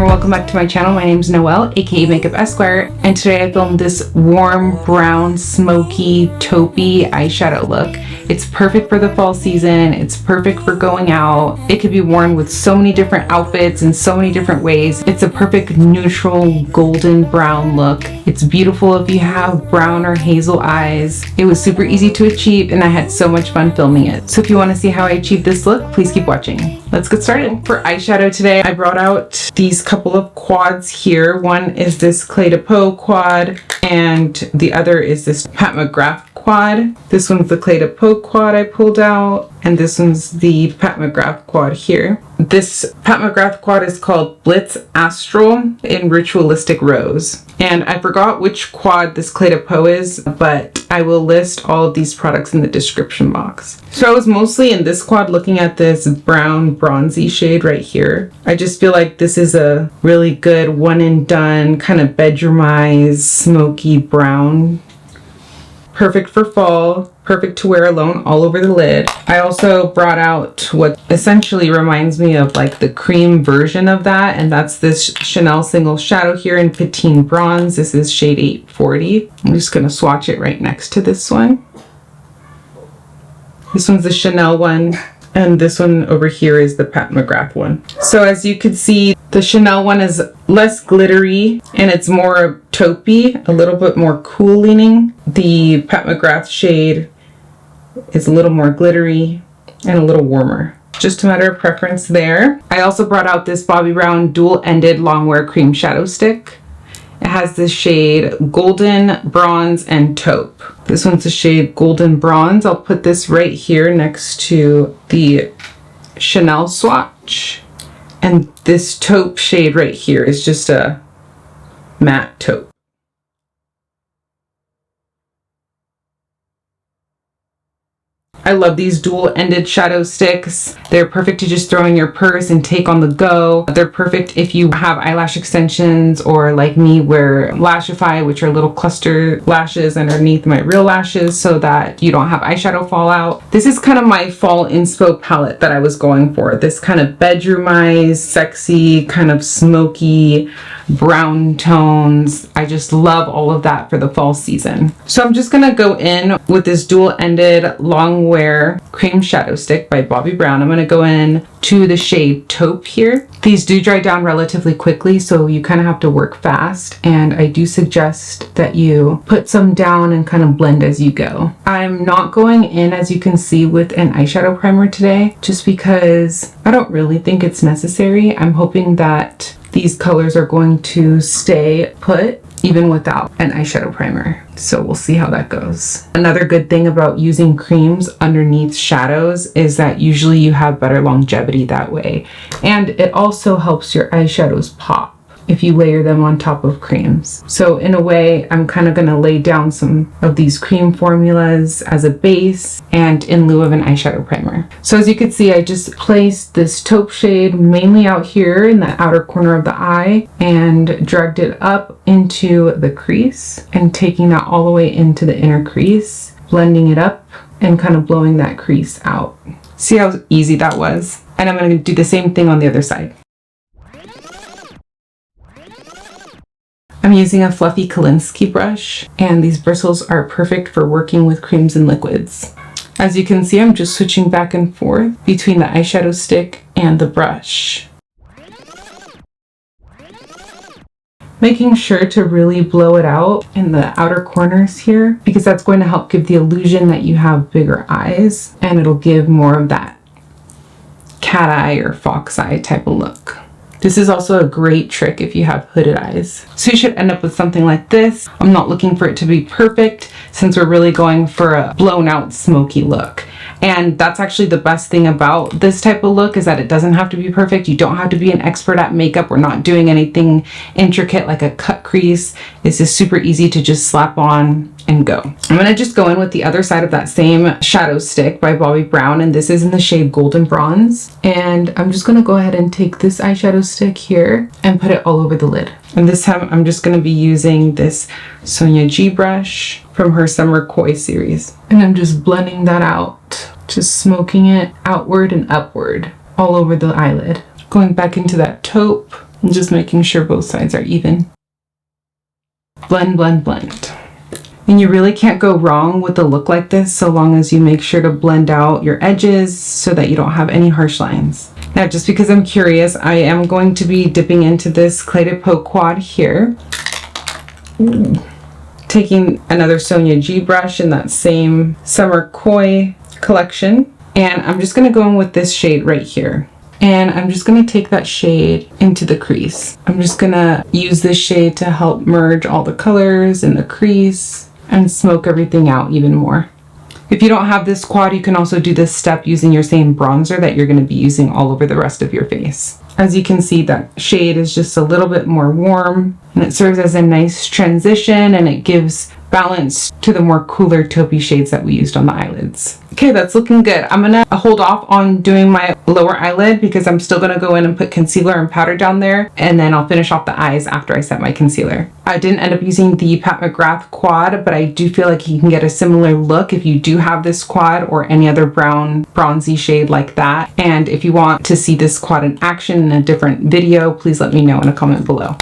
or welcome back to my channel. My name is Noelle, aka MakeupEsquire, and today I filmed this warm brown smoky taupey eyeshadow look. It's perfect for the fall season. It's perfect for going out. It could be worn with so many different outfits in so many different ways. It's a perfect neutral golden brown look. It's beautiful if you have brown or hazel eyes. It was super easy to achieve and I had so much fun filming it. So if you want to see how I achieved this look, please keep watching. Let's get started. For eyeshadow today, I brought out these couple of quads here. One is this Clé de Peau quad and the other is this Pat McGrath quad. This one's the Clé de Peau quad I pulled out, and this one's the Pat McGrath quad here. This Pat McGrath quad is called Blitz Astral in Ritualistic Rose. And I forgot which quad this Clé de Peau is, but I will list all of these products in the description box. So I was mostly in this quad looking at this brown bronzy shade right here. I just feel like this is a really good one and done kind of bedroomized smoky brown. Perfect for fall, perfect to wear alone all over the lid. I also brought out what essentially reminds me of like the cream version of that, and that's this Chanel Single Shadow here in Petite Bronze. This is shade 840. I'm just gonna swatch it right next to this one. This one's the Chanel one, and this one over here is the Pat McGrath one. So as you can see, the Chanel one is less glittery and it's more taupey, a little bit more cool leaning. The Pat McGrath shade is a little more glittery and a little warmer. Just a matter of preference there. I also brought out this Bobbi Brown dual-ended longwear cream shadow stick. It has this shade Golden, Bronze, and Taupe. This one's the shade Golden Bronze. I'll put this right here next to the Chanel swatch. And this taupe shade right here is just a matte taupe. I love these dual-ended shadow sticks. They're perfect to just throw in your purse and take on the go. They're perfect if you have eyelash extensions, or like me, wear Lashify, which are little cluster lashes underneath my real lashes so that you don't have eyeshadow fallout. This is kind of my fall inspo palette that I was going for. This kind of bedroomized, sexy, kind of smoky brown tones. I just love all of that for the fall season. So I'm just gonna go in with this dual-ended long wear cream shadow stick by Bobbi Brown. I'm going to go in to the shade Taupe here. These do dry down relatively quickly, so you kind of have to work fast, and I do suggest that you put some down and kind of blend as you go. I'm not going in, as you can see, with an eyeshadow primer today, just because I don't really think it's necessary. I'm hoping that these colors are going to stay put even without an eyeshadow primer. So we'll see how that goes. Another good thing about using creams underneath shadows is that usually you have better longevity that way. And it also helps your eyeshadows pop if you layer them on top of creams. So in a way, I'm kind of gonna lay down some of these cream formulas as a base and in lieu of an eyeshadow primer. So as you can see, I just placed this taupe shade mainly out here in the outer corner of the eye and dragged it up into the crease and taking that all the way into the inner crease, blending it up and kind of blowing that crease out. See how easy that was? And I'm gonna do the same thing on the other side. I'm using a fluffy Kolinsky brush, and these bristles are perfect for working with creams and liquids. As you can see, I'm just switching back and forth between the eyeshadow stick and the brush. Making sure to really blow it out in the outer corners here, because that's going to help give the illusion that you have bigger eyes, and it'll give more of that cat eye or fox eye type of look. This is also a great trick if you have hooded eyes. So you should end up with something like this. I'm not looking for it to be perfect since we're really going for a blown out smoky look. And that's actually the best thing about this type of look, is that it doesn't have to be perfect. You don't have to be an expert at makeup. We're not doing anything intricate like a cut crease. It's just super easy to just slap on and go. I'm gonna just go in with the other side of that same shadow stick by Bobbi Brown, and this is in the shade Golden Bronze. And I'm just gonna go ahead and take this eyeshadow stick here and put it all over the lid. And this time I'm just gonna be using this Sonia G brush from her Summer Koi series. And I'm just blending that out, just smoking it outward and upward all over the eyelid. Going back into that taupe And just making sure both sides are even. Blend, blend, blend. And you really can't go wrong with a look like this so long as you make sure to blend out your edges so that you don't have any harsh lines. Now, just because I'm curious, I am going to be dipping into this Clé de Peau quad here. Taking another Sonia G brush in that same Summer Koi collection. And I'm just going to go in with this shade right here. And I'm just going to take that shade into the crease. I'm just going to use this shade to help merge all the colors in the crease and smoke everything out even more. If you don't have this quad, you can also do this step using your same bronzer that you're going to be using all over the rest of your face. As you can see, that shade is just a little bit more warm, and it serves as a nice transition, and it gives balance to the more cooler taupey shades that we used on the eyelids. Okay, that's looking good. I'm gonna hold off on doing my lower eyelid because I'm still gonna go in and put concealer and powder down there, and then I'll finish off the eyes after I set my concealer. I didn't end up using the Pat McGrath quad, but I do feel like you can get a similar look if you do have this quad or any other brown bronzy shade like that. And if you want to see this quad in action in a different video, please let me know in a comment below.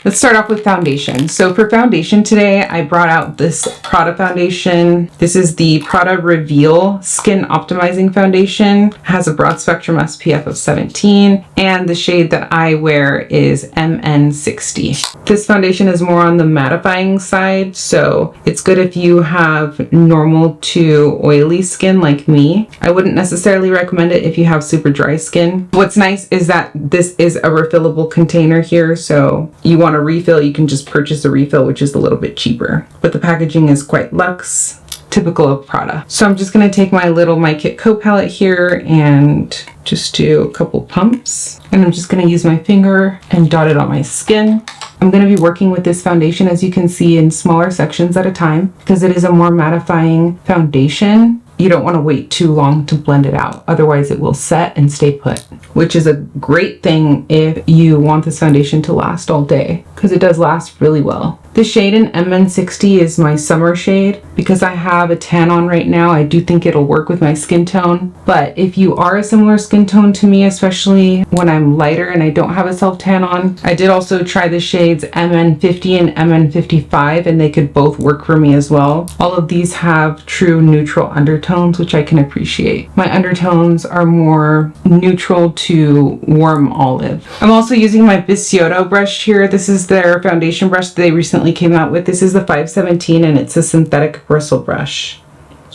Let's start off with foundation. So for foundation today, I brought out this Prada foundation. This is the Prada Reveal Skin Optimizing Foundation. It has a broad spectrum SPF of 17, and the shade that I wear is MN60. This foundation is more on the mattifying side, so it's good if you have normal to oily skin like me. I wouldn't necessarily recommend it if you have super dry skin. What's nice is that this is a refillable container here, so you want a refill, you can just purchase a refill, which is a little bit cheaper, but the packaging is quite luxe, typical of Prada. So I'm just going to take my little My Kit Co palette here and just do a couple pumps, and I'm just going to use my finger and dot it on my skin. I'm going to be working with this foundation, as you can see, in smaller sections at a time because it is a more mattifying foundation. You don't want to wait too long to blend it out, otherwise it will set and stay put, which is a great thing if you want this foundation to last all day, because it does last really well. The shade in MN60 is my summer shade. Because I have a tan on right now, I do think it'll work with my skin tone. But if you are a similar skin tone to me, especially when I'm lighter and I don't have a self tan on, I did also try the shades MN50 and MN55, and they could both work for me as well. All of these have true neutral undertones, which I can appreciate. My undertones are more neutral to warm olive. I'm also using my Bisciotto brush here. This is their foundation brush that they recently came out with. This is the 517, and it's a synthetic bristle brush.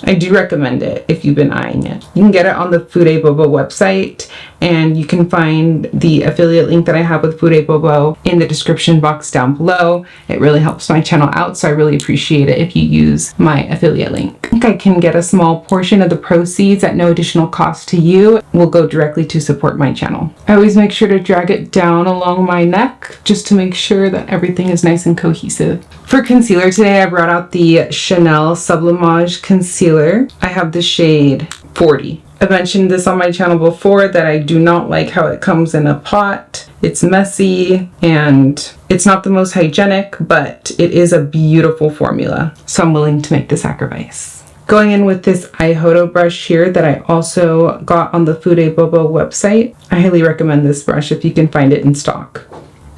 I do recommend it if you've been eyeing it. You can get it on the Fude Bobo website, and you can find the affiliate link that I have with Fude Bobo in the description box down below. It really helps my channel out, so I really appreciate it if you use my affiliate link. I think I can get a small portion of the proceeds at no additional cost to you. It will go directly to support my channel. I always make sure to drag it down along my neck just to make sure that everything is nice and cohesive. For concealer today, I brought out the Chanel Sublimage concealer. I have the shade 40. I mentioned this on my channel before that I do not like how it comes in a pot. It's messy and it's not the most hygienic, but it is a beautiful formula. So I'm willing to make the sacrifice. Going in with this Eyeshadow brush here that I also got on the Fude Bobo website. I highly recommend this brush if you can find it in stock.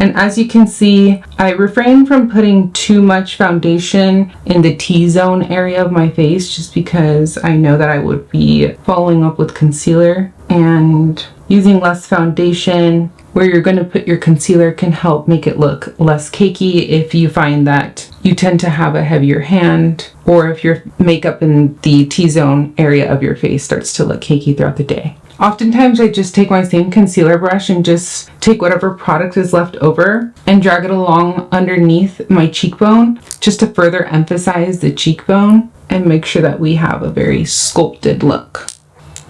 And as you can see, I refrain from putting too much foundation in the T-zone area of my face just because I know that I would be following up with concealer, and using less foundation where you're going to put your concealer can help make it look less cakey if you find that you tend to have a heavier hand, or if your makeup in the T-zone area of your face starts to look cakey throughout the day. Oftentimes I just take my same concealer brush and just take whatever product is left over and drag it along underneath my cheekbone just to further emphasize the cheekbone and make sure that we have a very sculpted look.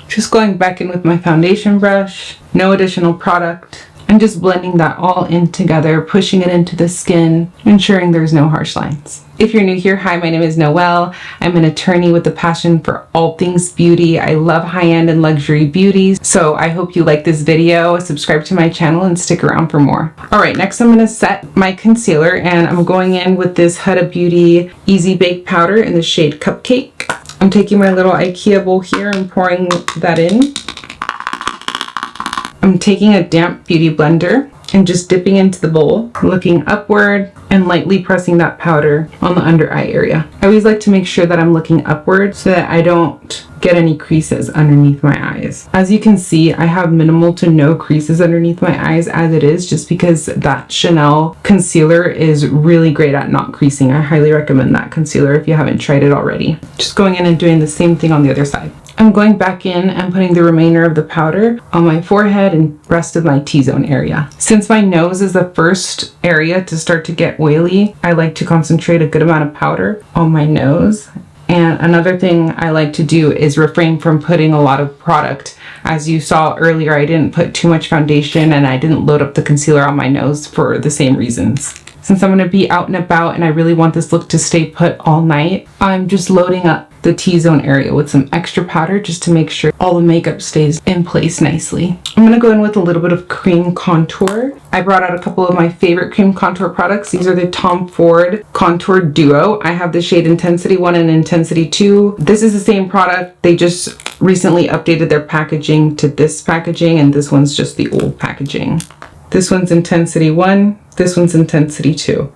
Just going back in with my foundation brush, no additional product, and just blending that all in together, pushing it into the skin, ensuring there's no harsh lines. If you're new here, hi, my name is Noelle. I'm an attorney with a passion for all things beauty. I love high-end and luxury beauty. So I hope you like this video, subscribe to my channel, and stick around for more. All right, next I'm gonna set my concealer, and I'm going in with this Huda Beauty Easy Bake Powder in the shade Cupcake. I'm taking my little IKEA bowl here and pouring that in. I'm taking a damp beauty blender and just dipping into the bowl, looking upward, and lightly pressing that powder on the under eye area. I always like to make sure that I'm looking upward so that I don't get any creases underneath my eyes. As you can see, I have minimal to no creases underneath my eyes as it is, just because that Chanel concealer is really great at not creasing. I highly recommend that concealer if you haven't tried it already. Just going in and doing the same thing on the other side. I'm going back in and putting the remainder of the powder on my forehead and rest of my T-zone area. Since my nose is the first area to start to get oily, I like to concentrate a good amount of powder on my nose. And another thing I like to do is refrain from putting a lot of product. As you saw earlier, I didn't put too much foundation and I didn't load up the concealer on my nose for the same reasons. Since I'm going to be out and about and I really want this look to stay put all night, I'm just loading up the T-zone area with some extra powder just to make sure all the makeup stays in place nicely. I'm going to go in with a little bit of cream contour. I brought out a couple of my favorite cream contour products. These are the Tom Ford Contour Duo. I have the shade Intensity 1 and Intensity 2. This is the same product. They just recently updated their packaging to this packaging, and this one's just the old packaging. This one's Intensity 1. This one's Intensity 2.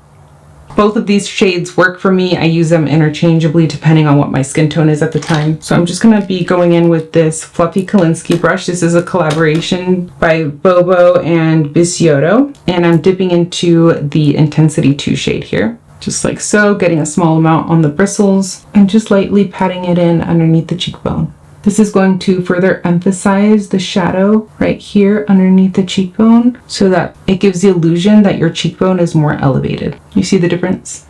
Both of these shades work for me. I use them interchangeably depending on what my skin tone is at the time. So I'm just going to be going in with this fluffy Kolinsky brush. This is a collaboration by Bobo and Bisciotto. And I'm dipping into the Intensity 2 shade here. Just like so, getting a small amount on the bristles and just lightly patting it in underneath the cheekbone. This is going to further emphasize the shadow right here underneath the cheekbone so that it gives the illusion that your cheekbone is more elevated. You see the difference?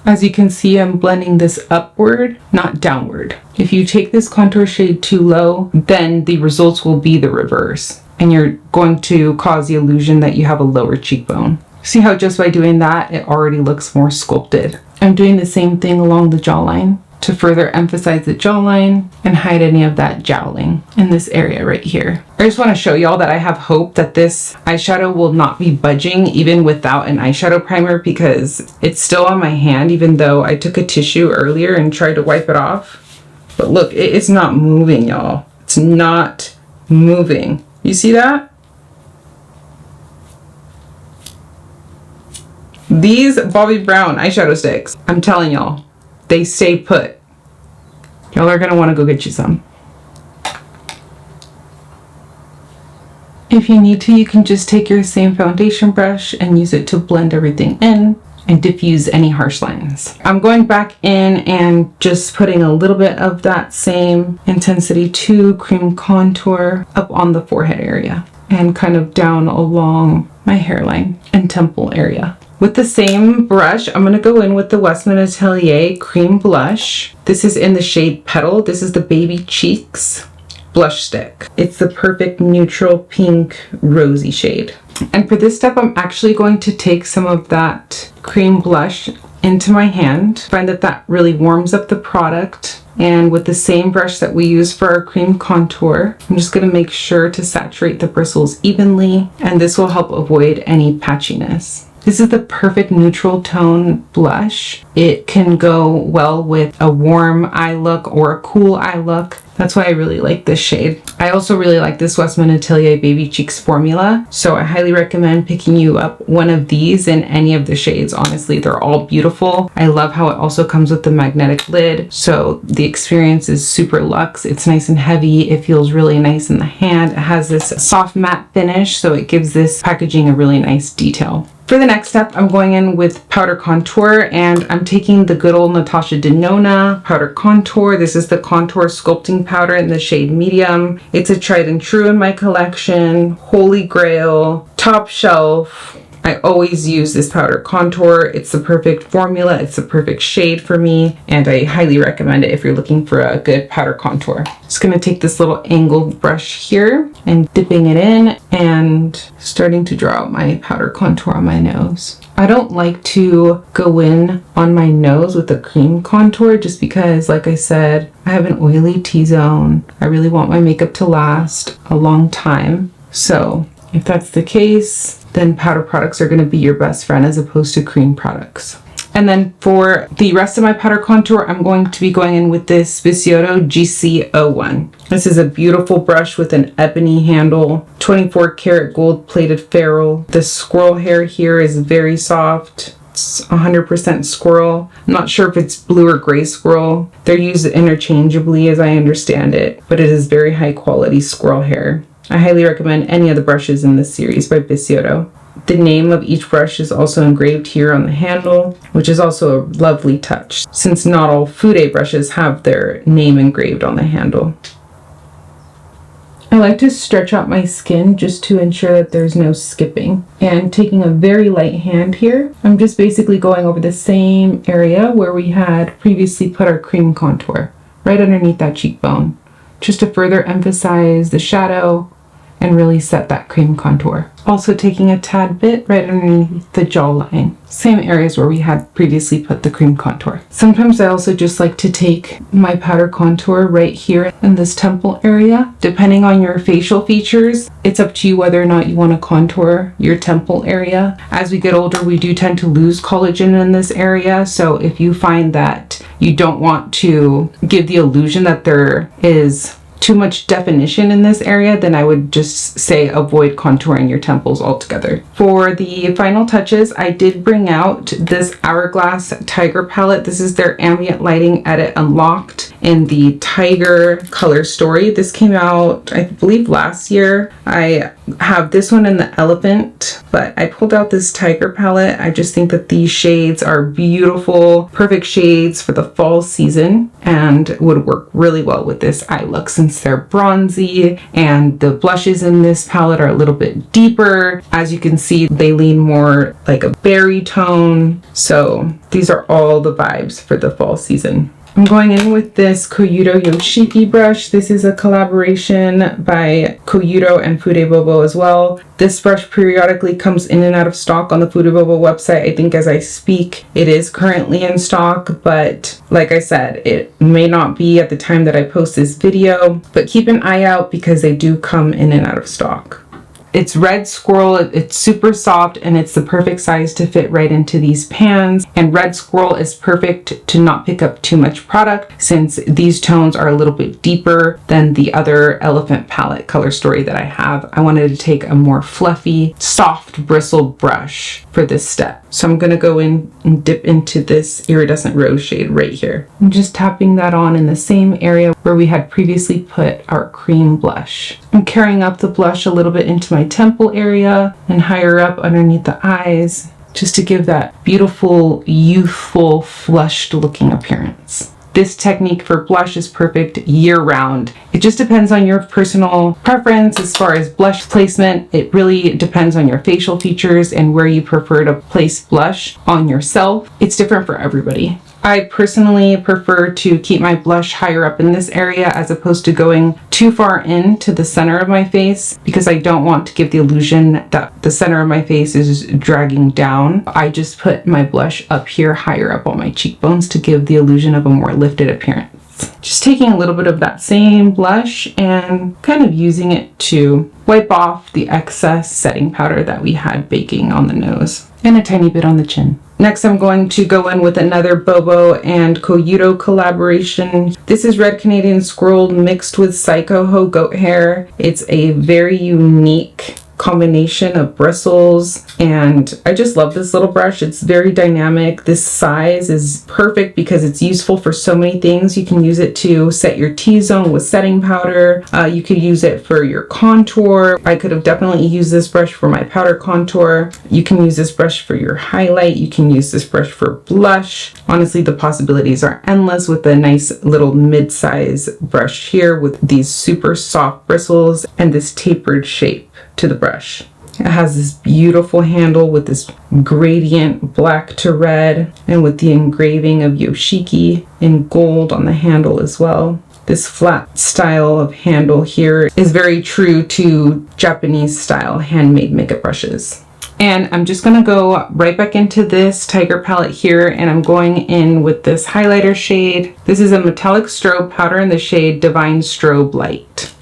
As you can see, I'm blending this upward, not downward. If you take this contour shade too low, then the results will be the reverse, and you're going to cause the illusion that you have a lower cheekbone. See how just by doing that, it already looks more sculpted. I'm doing the same thing along the jawline to further emphasize the jawline and hide any of that jowling in this area right here. I just want to show y'all that I have hope that this eyeshadow will not be budging even without an eyeshadow primer, because it's still on my hand even though I took a tissue earlier and tried to wipe it off. But look, it's not moving, y'all. It's not moving. You see that? These Bobbi Brown eyeshadow sticks, I'm telling y'all, they stay put. Y'all are gonna wanna go get you some. If you need to, you can just take your same foundation brush and use it to blend everything in and diffuse any harsh lines. I'm going back in and just putting a little bit of that same Intensity 2 cream contour up on the forehead area and kind of down along my hairline and temple area. With the same brush, I'm going to go in with the Westam Atelier Cream Blush. This is in the shade Petal. This is the Baby Cheeks blush stick. It's the perfect neutral pink rosy shade. And for this step, I'm actually going to take some of that cream blush into my hand. I find that that really warms up the product. And with the same brush that we use for our cream contour, I'm just going to make sure to saturate the bristles evenly, and this will help avoid any patchiness. This is the perfect neutral tone blush. It can go well with a warm eye look or a cool eye look. That's why I really like this shade. I also really like this Westam Atelier Baby Cheeks formula, so I highly recommend picking you up one of these in any of the shades. Honestly, they're all beautiful. I love how it also comes with the magnetic lid, so the experience is super luxe. It's nice and heavy. It feels really nice in the hand. It has this soft matte finish, so it gives this packaging a really nice detail. For the next step, I'm going in with powder contour, and I'm taking the good old Natasha Denona powder contour. This is the contour sculpting powder in the shade medium. It's a tried and true in my collection, holy grail, top shelf. I always use this powder contour. It's the perfect formula. It's the perfect shade for me, and I highly recommend it if you're looking for a good powder contour. Just gonna take this little angled brush here and dipping it in and starting to draw out my powder contour on my nose. I don't like to go in on my nose with a cream contour just because, like I said, I have an oily T-zone. I really want my makeup to last a long time. So if that's the case, then powder products are going to be your best friend as opposed to cream products. And then for the rest of my powder contour, I'm going to be going in with this Eyeshadow GC01. This is a beautiful brush with an ebony handle, 24 karat gold plated ferrule. The squirrel hair here is very soft. It's 100% squirrel. I'm not sure if it's blue or gray squirrel. They're used interchangeably as I understand it, but it is very high quality squirrel hair. I highly recommend any of the brushes in this series by Eyeshadow. The name of each brush is also engraved here on the handle, which is also a lovely touch, since not all Fude brushes have their name engraved on the handle. I like to stretch out my skin just to ensure that there's no skipping. And taking a very light hand here, I'm just basically going over the same area where we had previously put our cream contour, right underneath that cheekbone, just to further emphasize the shadow and really set that cream contour. Also taking a tad bit right underneath the jawline, same areas where we had previously put the cream contour. Sometimes I also just like to take my powder contour right here in this temple area. Depending on your facial features, it's up to you whether or not you want to contour your temple area. As we get older, we do tend to lose collagen in this area, so if you find that you don't want to give the illusion that there is too much definition in this area, then I would just say avoid contouring your temples altogether. For the final touches, I did bring out this Hourglass Tiger palette. This is their Ambient Lighting Edit Unlocked in the Tiger color story. This came out, I believe, last year. I have this one in the Elephant, but I pulled out this Tiger palette. I just think that these shades are beautiful, perfect shades for the fall season, and would work really well with this eye look since they're bronzy, and the blushes in this palette are a little bit deeper. As you can see, they lean more like a berry tone. So these are all the vibes for the fall season. I'm going in with this Koyudo Yoshiki brush. This is a collaboration by Koyudo and Fude Bobo as well. This brush periodically comes in and out of stock on the Fude Bobo website. I think as I speak, it is currently in stock, but like I said, it may not be at the time that I post this video, but keep an eye out because they do come in and out of stock. It's red squirrel, it's super soft, and it's the perfect size to fit right into these pans. And red squirrel is perfect to not pick up too much product since these tones are a little bit deeper than the other Elephant palette color story that I have. I wanted to take a more fluffy, soft bristle brush for this step. So I'm going to go in and dip into this iridescent rose shade right here. I'm just tapping that on in the same area where we had previously put our cream blush. I'm carrying up the blush a little bit into my temple area and higher up underneath the eyes, just to give that beautiful, youthful, flushed looking appearance. This technique for blush is perfect year-round. It just depends on your personal preference as far as blush placement. It really depends on your facial features and where you prefer to place blush on yourself. It's different for everybody. I personally prefer to keep my blush higher up in this area as opposed to going too far into the center of my face, because I don't want to give the illusion that the center of my face is dragging down. I just put my blush up here higher up on my cheekbones to give the illusion of a more lifted appearance. Just taking a little bit of that same blush and kind of using it to wipe off the excess setting powder that we had baking on the nose and a tiny bit on the chin. Next, I'm going to go in with another Bobo and Koyudo collaboration. This is Red Canadian Squirrel mixed with Psycho Ho goat hair. It's a very unique combination of bristles, and I just love this little brush. It's very dynamic. This size is perfect because it's useful for so many things. You can use it to set your T-zone with setting powder. You could use it for your contour. I could have definitely used this brush for my powder contour. You can use this brush for your highlight. You can use this brush for blush. Honestly, the possibilities are endless with a nice little mid-size brush here with these super soft bristles and this tapered shape to the brush. It has this beautiful handle with this gradient black to red and with the engraving of Yoshiki in gold on the handle as well. This flat style of handle here is very true to Japanese style handmade makeup brushes. And I'm just gonna go right back into this Tiger palette here, and I'm going in with this highlighter shade. This is a metallic strobe powder in the shade Divine Strobe Light.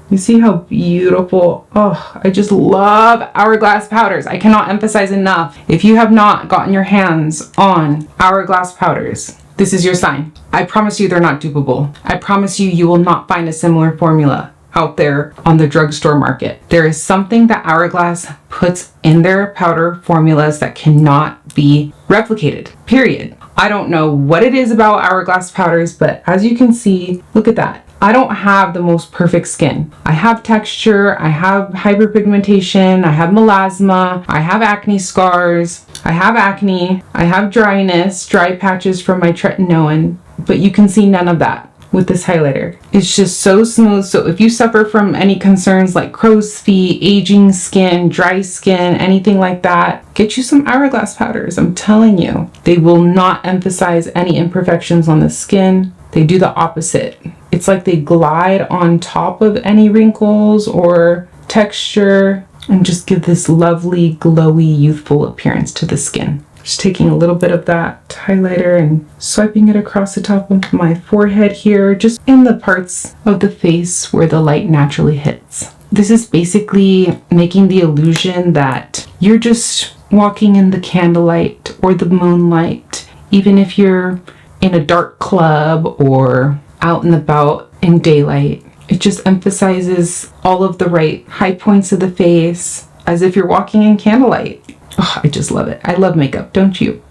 You see how beautiful? Oh, I just love Hourglass powders. I cannot emphasize enough. If you have not gotten your hands on Hourglass powders, this is your sign. I promise you they're not dupable. I promise you, you will not find a similar formula out there on the drugstore market. There is something that Hourglass puts in their powder formulas that cannot be replicated, period. I don't know what it is about Hourglass powders, but as you can see, look at that. I don't have the most perfect skin. I have texture, I have hyperpigmentation, I have melasma, I have acne scars, I have acne, I have dryness, dry patches from my tretinoin, but you can see none of that with this highlighter. It's just so smooth. So if you suffer from any concerns like crow's feet, aging skin, dry skin, anything like that, get you some Hourglass powders. I'm telling you, they will not emphasize any imperfections on the skin. They do the opposite. It's like they glide on top of any wrinkles or texture and just give this lovely, glowy, youthful appearance to the skin. Just taking a little bit of that highlighter and swiping it across the top of my forehead here, just in the parts of the face where the light naturally hits. This is basically making the illusion that you're just walking in the candlelight or the moonlight, even if you're in a dark club or out and about in daylight. It just emphasizes all of the right high points of the face as if you're walking in candlelight. Oh, I just love it. I love makeup, don't you?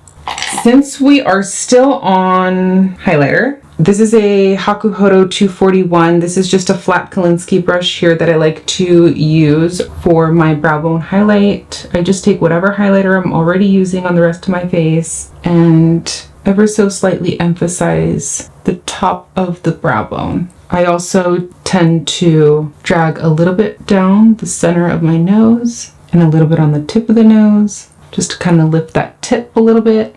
Since we are still on highlighter, this is a Hakuhodo 241. This is just a flat Kolinsky brush here that I like to use for my brow bone highlight. I just take whatever highlighter I'm already using on the rest of my face and ever so slightly emphasize the top of the brow bone. I also tend to drag a little bit down the center of my nose and a little bit on the tip of the nose, just to kind of lift that tip a little bit.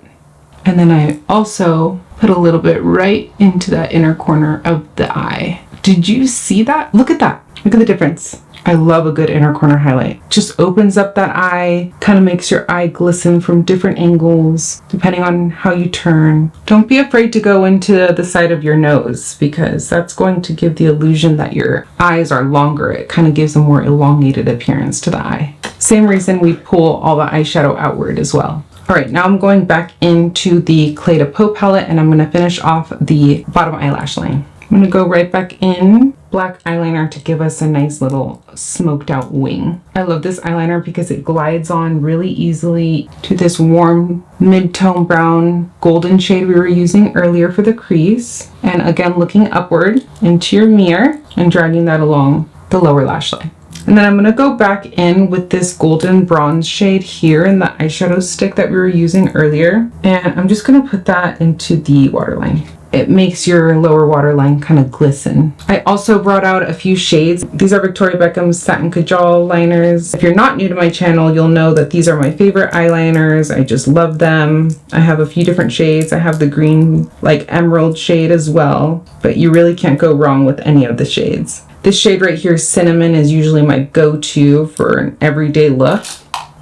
And then I also put a little bit right into that inner corner of the eye. Did you see that? Look at that. Look at the difference. I love a good inner corner highlight. Just opens up that eye, kind of makes your eye glisten from different angles, depending on how you turn. Don't be afraid to go into the side of your nose, because that's going to give the illusion that your eyes are longer. It kind of gives a more elongated appearance to the eye. Same reason we pull all the eyeshadow outward as well. All right, now I'm going back into the Clay to Peau palette and I'm gonna finish off the bottom eyelash line. I'm gonna go right back in black eyeliner to give us a nice little smoked out wing. I love this eyeliner because it glides on really easily to this warm mid-tone brown golden shade we were using earlier for the crease. And again, looking upward into your mirror and dragging that along the lower lash line. And then I'm gonna go back in with this golden bronze shade here in the eyeshadow stick that we were using earlier. And I'm just gonna put that into the waterline. It makes your lower waterline kind of glisten. I also brought out a few shades. These are Victoria Beckham's Satin Kajal liners. If you're not new to my channel, you'll know that these are my favorite eyeliners. I just love them. I have a few different shades. I have the green, like emerald shade as well, but you really can't go wrong with any of the shades. This shade right here, Cinnamon, is usually my go-to for an everyday look.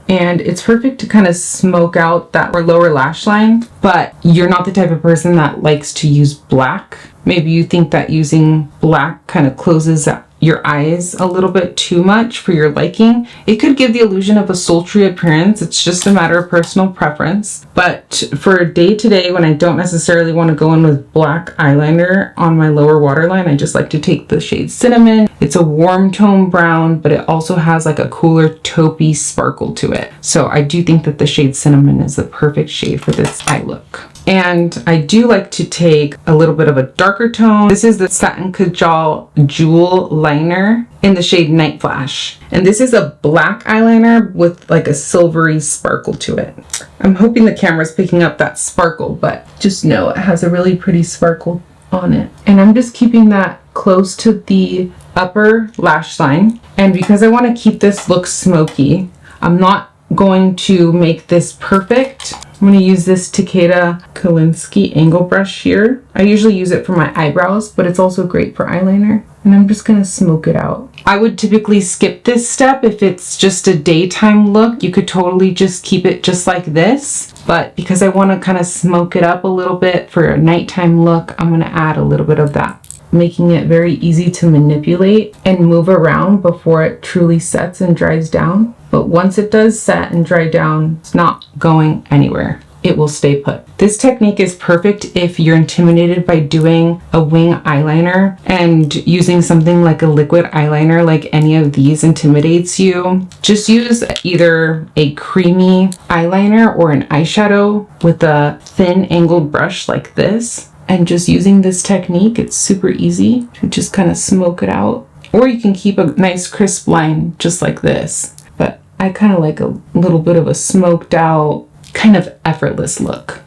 And it's perfect to kind of smoke out that lower lash line, but you're not the type of person that likes to use black. Maybe you think that using black kind of closes your eyes a little bit too much for your liking. It could give the illusion of a sultry appearance. It's just a matter of personal preference. But for day to day, when I don't necessarily want to go in with black eyeliner on my lower waterline, I just like to take the shade Cinnamon. It's a warm tone brown, but it also has like a cooler taupey sparkle to it. So I do think that the shade Cinnamon is the perfect shade for this eye look. And I do like to take a little bit of a darker tone. This is the Satin Kajal Jewel Liner in the shade Night Flash. And this is a black eyeliner with like a silvery sparkle to it. I'm hoping the camera's picking up that sparkle, but just know it has a really pretty sparkle on it. And I'm just keeping that close to the upper lash line. And because I want to keep this look smoky, I'm not going to make this perfect. I'm going to use this Takeda Kolinsky angle brush here. I usually use it for my eyebrows, but it's also great for eyeliner. And I'm just going to smoke it out. I would typically skip this step if it's just a daytime look. You could totally just keep it just like this. But because I want to kind of smoke it up a little bit for a nighttime look, I'm going to add a little bit of that making it very easy to manipulate and move around before it truly sets and dries down. But once it does set and dry down, it's not going anywhere. It will stay put. This technique is perfect if you're intimidated by doing a wing eyeliner and using something like a liquid eyeliner, like any of these intimidates you. Just use either a creamy eyeliner or an eyeshadow with a thin angled brush like this. And just using this technique, it's super easy to just kind of smoke it out. Or you can keep a nice crisp line just like this. But I kind of like a little bit of a smoked out, kind of effortless look.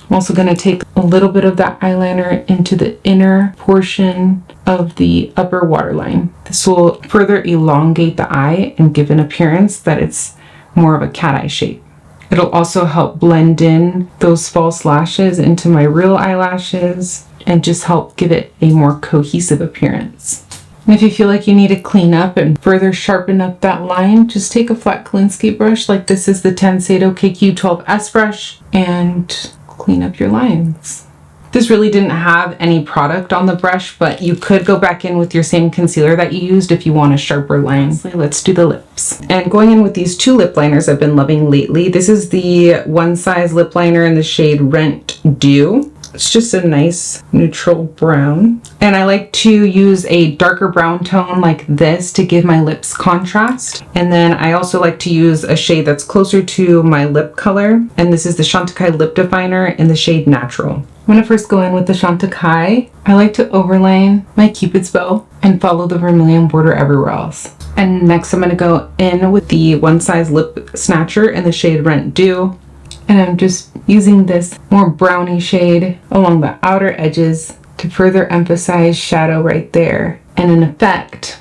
I'm also going to take a little bit of that eyeliner into the inner portion of the upper waterline. This will further elongate the eye and give an appearance that it's more of a cat eye shape. It'll also help blend in those false lashes into my real eyelashes and just help give it a more cohesive appearance. And if you feel like you need to clean up and further sharpen up that line, just take a flat Klinsky brush, like this is the Tensedo KQ12S brush, and clean up your lines. This really didn't have any product on the brush, but you could go back in with your same concealer that you used if you want a sharper line. Let's do the lips. And going in with these two lip liners I've been loving lately. This is the One Size lip liner in the shade Rent Dew. It's just a nice neutral brown. And I like to use a darker brown tone like this to give my lips contrast. And then I also like to use a shade that's closer to my lip color. And this is the Chantecaille Lip Definer in the shade Natural. I'm going to first go in with the Chantecaille. I like to overline my Cupid's bow and follow the vermilion border everywhere else. And next I'm going to go in with the One Size Lip Snatcher in the shade Rent Dew. And I'm just using this more browny shade along the outer edges to further emphasize shadow right there. And in effect,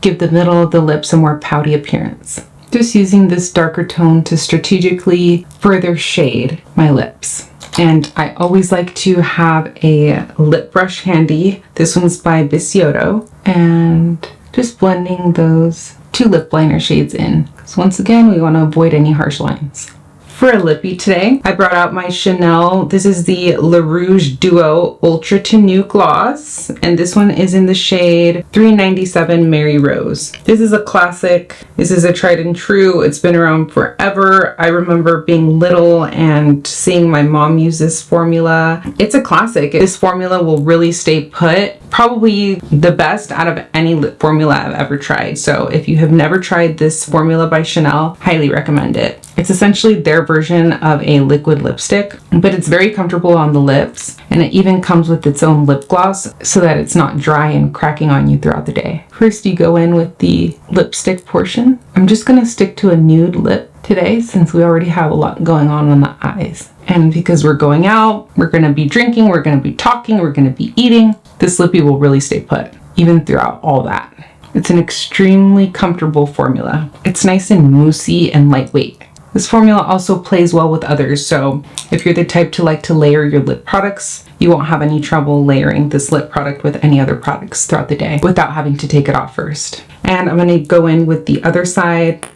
give the middle of the lips a more pouty appearance. Just using this darker tone to strategically further shade my lips. And I always like to have a lip brush handy. This one's by Bisciotto. And just blending those two lip liner shades in. Because once again, we want to avoid any harsh lines. For a lippy today, I brought out my Chanel. This is the Le Rouge Duo Ultra Tenue Gloss, and this one is in the shade 397 Mary Rose. This is a classic. This is a tried and true. It's been around forever. I remember being little and seeing my mom use this formula. It's a classic. This formula will really stay put. Probably the best out of any lip formula I've ever tried. So if you have never tried this formula by Chanel, highly recommend it. It's essentially their version of a liquid lipstick, but it's very comfortable on the lips, and it even comes with its own lip gloss so that it's not dry and cracking on you throughout the day. First, you go in with the lipstick portion. I'm just going to stick to a nude lip today since we already have a lot going on the eyes. And because we're going out, we're going to be drinking, we're going to be talking, we're going to be eating, this lippy will really stay put, even throughout all that. It's an extremely comfortable formula. It's nice and moussey and lightweight. This formula also plays well with others, so if you're the type to like to layer your lip products, you won't have any trouble layering this lip product with any other products throughout the day without having to take it off first. And I'm going to go in with the other side.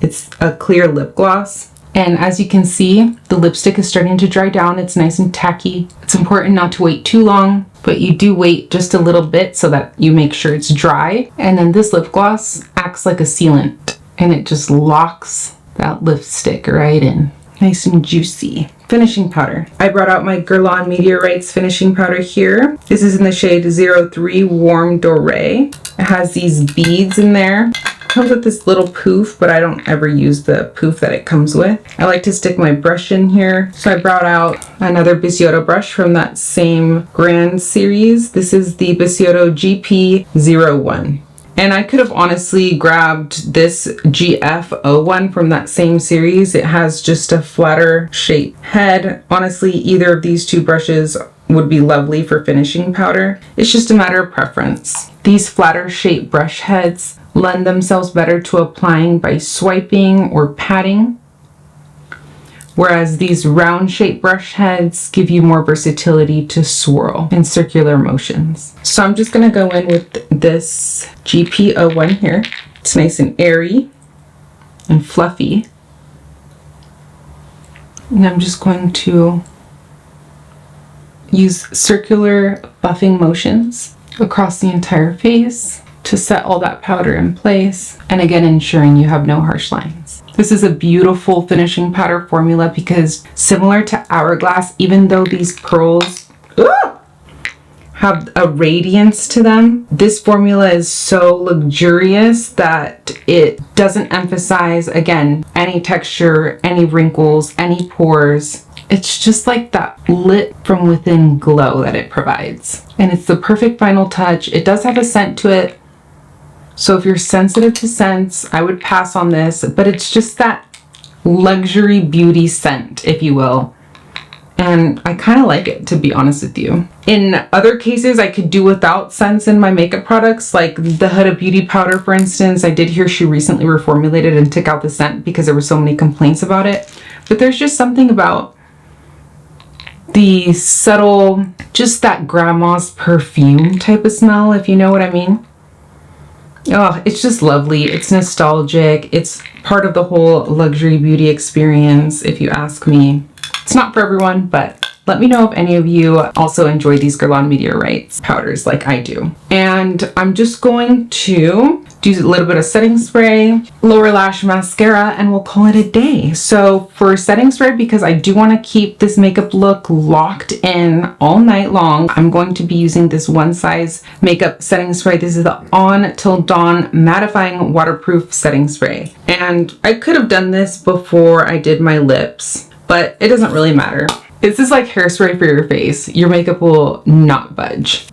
It's a clear lip gloss. And as you can see, the lipstick is starting to dry down. It's nice and tacky. It's important not to wait too long, but you do wait just a little bit so that you make sure it's dry. And then this lip gloss acts like a sealant, and it just locks that lipstick right in. Nice and juicy. Finishing powder. I brought out my Guerlain Meteorites finishing powder here. This is in the shade 03 Warm Doré. It has these beads in there. It comes with this little poof, but I don't ever use the poof that it comes with. I like to stick my brush in here. So I brought out another Bisciotto brush from that same Grand series. This is the Bisciotto GP01. And I could have honestly grabbed this GF01 from that same series. It has just a flatter shape head. Honestly, either of these two brushes would be lovely for finishing powder. It's just a matter of preference. These flatter shape brush heads lend themselves better to applying by swiping or patting, whereas these round shape brush heads give you more versatility to swirl in circular motions. So I'm just going to go in with this GP01 here. It's nice and airy and fluffy. And I'm just going to use circular buffing motions across the entire face to set all that powder in place. And again, ensuring you have no harsh lines. This is a beautiful finishing powder formula because similar to Hourglass, even though these pearls have a radiance to them, this formula is so luxurious that it doesn't emphasize, again, any texture, any wrinkles, any pores. It's just like that lit from within glow that it provides. And it's the perfect final touch. It does have a scent to it. So if you're sensitive to scents, I would pass on this, but it's just that luxury beauty scent, if you will. And I kind of like it, to be honest with you. In other cases, I could do without scents in my makeup products, like the Huda Beauty powder, for instance. I did hear she recently reformulated and took out the scent because there were so many complaints about it. But there's just something about the subtle, just that grandma's perfume type of smell, if you know what I mean. Oh, it's just lovely. It's nostalgic. It's part of the whole luxury beauty experience, if you ask me. It's not for everyone, but let me know if any of you also enjoy these Guerlain Meteorites powders like I do. And I'm just going to do a little bit of setting spray, lower lash mascara, and we'll call it a day. So for setting spray, because I do want to keep this makeup look locked in all night long, I'm going to be using this One Size makeup setting spray. This is the On Till Dawn mattifying waterproof setting spray. And I could have done this before I did my lips, but it doesn't really matter. This is like hairspray for your face. Your makeup will not budge.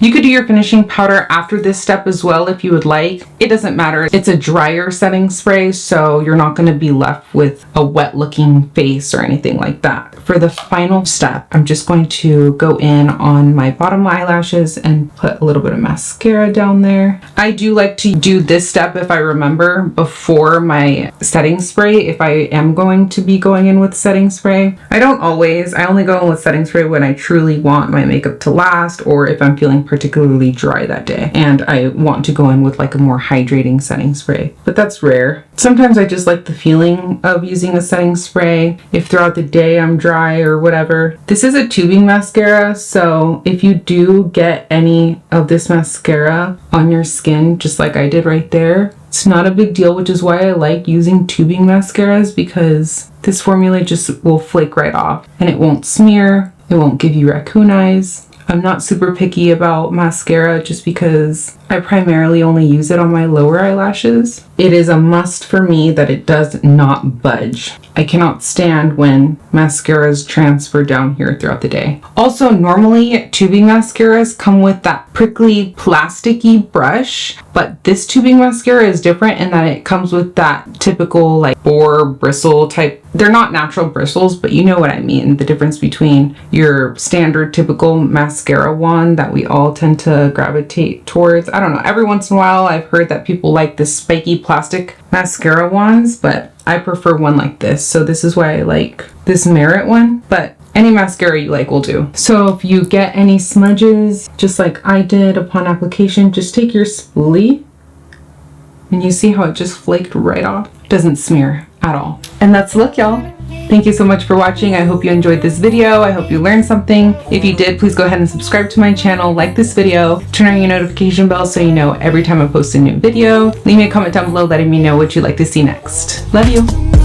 You could do your finishing powder after this step as well if you would like. It doesn't matter. It's a drier setting spray, so you're not going to be left with a wet looking face or anything like that. For the final step, I'm just going to go in on my bottom eyelashes and put a little bit of mascara down there. I do like to do this step, if I remember, before my setting spray, if I am going to be going in with setting spray. I don't always. I only go in with setting spray when I truly want my makeup to last, or if I'm feeling particularly dry that day and I want to go in with like a more hydrating setting spray, but that's rare. Sometimes I just like the feeling of using a setting spray if throughout the day I'm dry or whatever. This is a tubing mascara, so if you do get any of this mascara on your skin, just like I did right there, it's not a big deal, which is why I like using tubing mascaras, because this formula just will flake right off and it won't smear, it won't give you raccoon eyes. I'm not super picky about mascara just because I primarily only use it on my lower eyelashes. It is a must for me that it does not budge. I cannot stand when mascaras transfer down here throughout the day. Also, normally tubing mascaras come with that prickly plasticky brush, but this tubing mascara is different in that it comes with that typical like boar bristle type. They're not natural bristles, but you know what I mean. The difference between your standard typical mascara wand that we all tend to gravitate towards. I don't know, every once in a while I've heard that people like the spiky plastic mascara wands, but I prefer one like this. So this is why I like this Merit one, but any mascara you like will do. So if you get any smudges, just like I did upon application, just take your spoolie and you see how it just flaked right off. Doesn't smear at all. And that's the look, y'all. Thank you so much for watching. I hope you enjoyed this video. I hope you learned something. If you did, please go ahead and subscribe to my channel, like this video, turn on your notification bell so you know every time I post a new video. Leave me a comment down below letting me know what you'd like to see next. Love you.